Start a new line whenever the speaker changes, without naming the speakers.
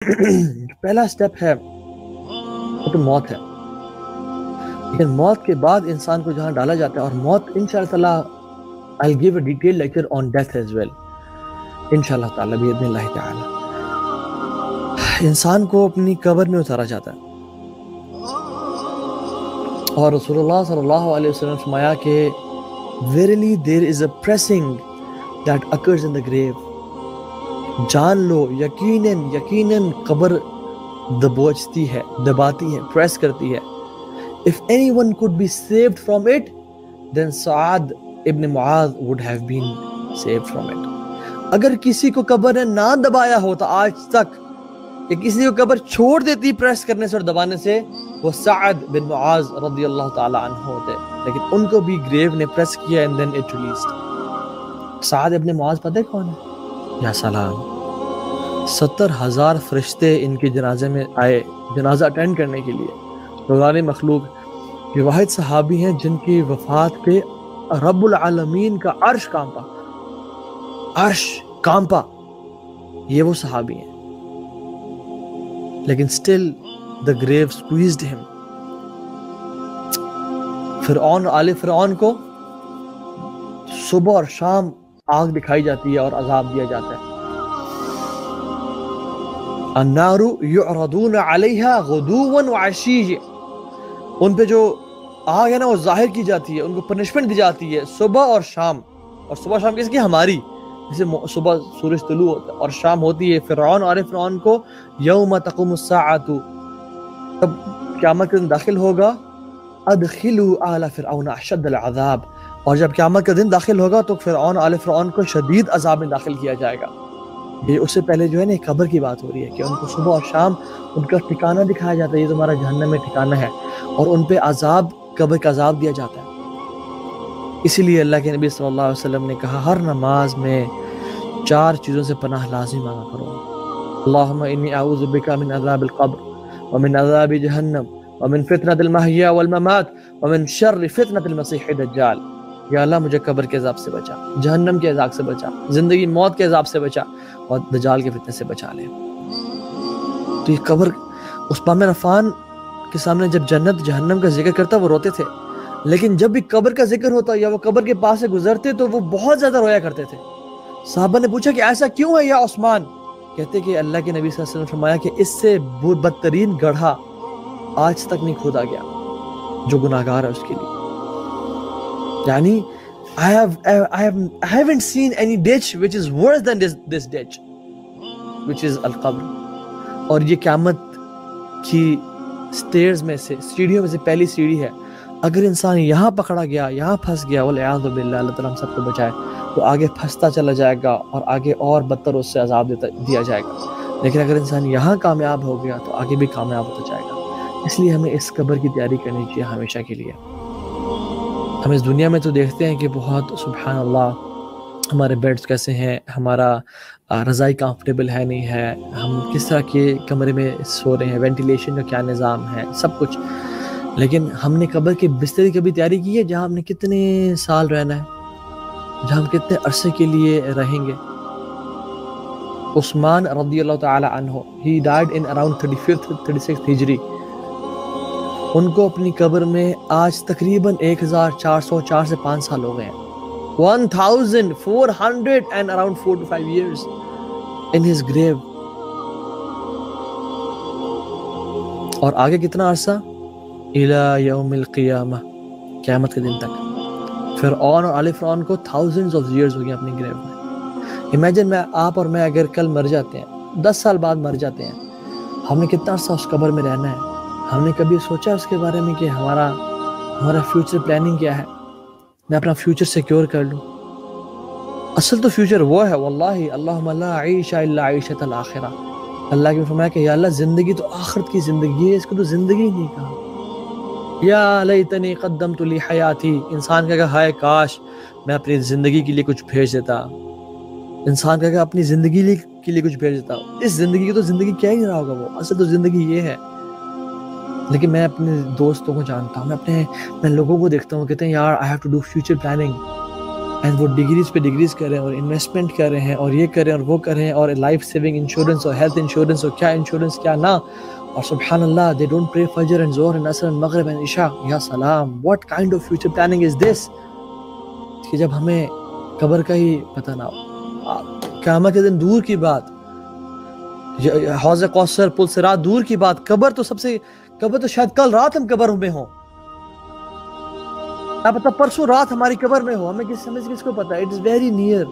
پہلا سٹیپ ہے وہ تو موت ہے، لیکن موت کے بعد انسان کو جہاں ڈالا جاتا ہے، اور موت انشاءاللہ تعالیٰ I'll give a detailed lecture on death as well انشاءاللہ تعالیٰ باذن اللہ تعالیٰ. انسان کو اپنی قبر میں اتارا جاتا ہے، اور رسول اللہ صلی اللہ علیہ وسلم نے فرمایا کہ verily there is a pressing that occurs in the grave. جان لو یقیناً قبر دبوچتی ہے، دباتی ہے، پریس کرتی ہے. If anyone could be saved from it, then سعد ابن معاذ would have been saved from it. اگر کسی کو قبر نے نہ دبایا ہوتا آج تک، کہ کسی کو قبر چھوڑ دیتی پریس کرنے سے اور دبانے سے، وہ سعد بن معاذ رضی اللہ تعالی عنہ ہوتے، لیکن ان کو بھی گریو نے پریس کیا and then it released. سعد ابن معاذ پتہ ہے کون ہے؟ یا سلام، 70,000 فرشتے ان کے جنازے میں آئے جنازہ اٹینڈ کرنے کے لیے. روزانِ مخلوق یہ واحد صحابی ہیں جن کی وفات پہ رب العالمین کا عرش کانپا، عرش کانپا. یہ وہ صحابی ہیں، لیکن still the grave squeezed him. فرعون اور آل فرعون کو صبح اور شام آگ دکھائی جاتی ہے اور عذاب دیا جاتا ہے. النار یعرضون علیہا غدوا وعشیا، ان پہ جو آگ ہے نا وہ ظاہر کی جاتی ہے، ان کو پنشمنٹ دی جاتی ہے صبح اور شام. اور صبح شام کس کی؟ ہماری. جیسے صبح سورج طلوع ہوتا ہے اور شام ہوتی ہے فرعون اور فرعون کو یوم تقوم الساعۃ، تب قیامت کے دن داخل ہوگا ادخلوا آل فرعون اشد العذاب، اور جب قیامت کا دن داخل ہوگا تو فرعون آل فرعون کو شدید عذاب میں داخل کیا جائے گا. یہ اس سے پہلے جو ہے نا قبر کی بات ہو رہی ہے کہ ان کو صبح اور شام ان کا ٹھکانہ دکھایا جاتا ہے، یہ تمہارا جہنم میں ٹھکانہ ہے، اور ان پہ عذاب، قبر کا عذاب دیا جاتا ہے. اسی لیے اللہ کے نبی صلی اللہ علیہ وسلم نے کہا ہر نماز میں 4 چیزوں سے پناہ لازم مانگا کرو. اللہم انی اعوذ بک من عذاب القبر ومن عذاب جہنم ومن فتنة المحیا والممات ومن شر فتنة المسیح الدجال. یا اللہ مجھے قبر کے عذاب سے بچا، جہنم کے عذاب سے بچا، زندگی موت کے عذاب سے بچا، اور دجال کے فتنے سے بچا لے. تو یہ قبر، عثمان بن عفان کے سامنے جب جنت جہنم کا ذکر کرتا وہ روتے تھے، لیکن جب بھی قبر کا ذکر ہوتا یا وہ قبر کے پاس سے گزرتے تو وہ بہت زیادہ رویا کرتے تھے. صحابہ نے پوچھا کہ ایسا کیوں ہے یا عثمان؟ کہتے کہ اللہ کے نبی صلی اللہ علیہ وسلم نے فرمایا کہ اس سے بدترین گڑھا آج تک نہیں کھودا گیا جو گناہگار ہے اس کے لیے. یعنی I haven't seen any ditch which is worse than this ditch which is القبر. اور یہ قیامت کی سٹیئرز میں سے، سیڑھیوں میں سے پہلی سیڑھی ہے. اگر انسان یہاں پکڑا گیا، یہاں پھنس گیا، والعیاذ باللہ، اللہ تعالیٰ ہم سب کو بچائے، تو آگے پھنستا چلا جائے گا اور آگے اور بدتر اس سے عذاب دیا جائے گا. لیکن اگر انسان یہاں کامیاب ہو گیا تو آگے بھی کامیاب ہوتا جائے گا. اس لیے ہمیں اس قبر کی تیاری کرنی چاہیے ہمیشہ کے لیے. ہم اس دنیا میں تو دیکھتے ہیں کہ بہت سبحان اللہ ہمارے بیڈز کیسے ہیں، ہمارا رضائی کمفرٹیبل ہے نہیں ہے، ہم کس طرح کے کمرے میں سو رہے ہیں، وینٹیلیشن کا کیا نظام ہے، سب کچھ. لیکن ہم نے قبر کے بستر کی کبھی تیاری کی ہے جہاں ہم نے کتنے سال رہنا ہے، جہاں ہم کتنے عرصے کے لیے رہیں گے. عثمان رضی اللہ تعالی عنہ he died in around 35th 36th ہجری. ان کو اپنی قبر میں آج تقریباً 1404 سے 5 سال ہو گئے ہیں. 1400 and around 4 to 5 years in his grave. اور آگے کتنا عرصہ؟ الى یوم القیامہ، قیامت کے دن تک. فرعون اور آل فرعون کو thousands of years ہو گئے اپنی گریو میں. امیجن آپ اور میں اگر کل مر جاتے ہیں، 10 سال بعد مر جاتے ہیں، ہم نے کتنا عرصہ اس قبر میں رہنا ہے؟ ہم نے کبھی سوچا اس کے بارے میں کہ ہمارا فیوچر پلاننگ کیا ہے؟ میں اپنا فیوچر سیکیور کر لوں. اصل تو فیوچر وہ ہے، واللہ اللہم لا عیش الا عیشۃ الآخرہ. اللہ کی فرمایا کہ یا اللہ زندگی تو آخرت کی زندگی ہے، اس کو تو زندگی ہی نہیں کہا. یا لیتنی قدمت لی حیاتی، انسان کہے گا ہائے کاش میں اپنی زندگی کے لیے کچھ بھیج دیتا. انسان کہے گا اپنی زندگی کے لیے کچھ بھیج دیتا. اس زندگی کی تو زندگی کیا ہی نہیں رہا ہوگا، وہ اصل تو زندگی یہ ہے. لیکن میں اپنے دوستوں کو جانتا ہوں، میں لوگوں کو دیکھتا ہوں، کہتے ہیں یار I have to do future planning. And وہ ڈگریز پہ ڈگریز کر رہے ہیں اور انویسٹمنٹ کر رہے ہیں اور یہ کر رہے ہیں اور وہ کر رہے ہیں اور لائف سیونگ انشورنس اور ہیلتھ انشورنس اور کیا انشورنس کیا نہ. اور سبحان اللہ دے ڈونٹ پرے فجر اینڈ ظہر اینڈ عصر اینڈ مغرب اینڈ عشاء. یا سلام, what kind of future planning is this, کہ جب ہمیں قبر کا ہی پتہ نہ ہو. قیامت کے دن دور کی بات, حوض کوثر پل صراط دور کی بات, قبر تو شاید کل رات ہم قبر میں ہوں, پتہ پرسوں رات ہماری قبر میں ہو, ہمیں کس کو پتہ. It is very near.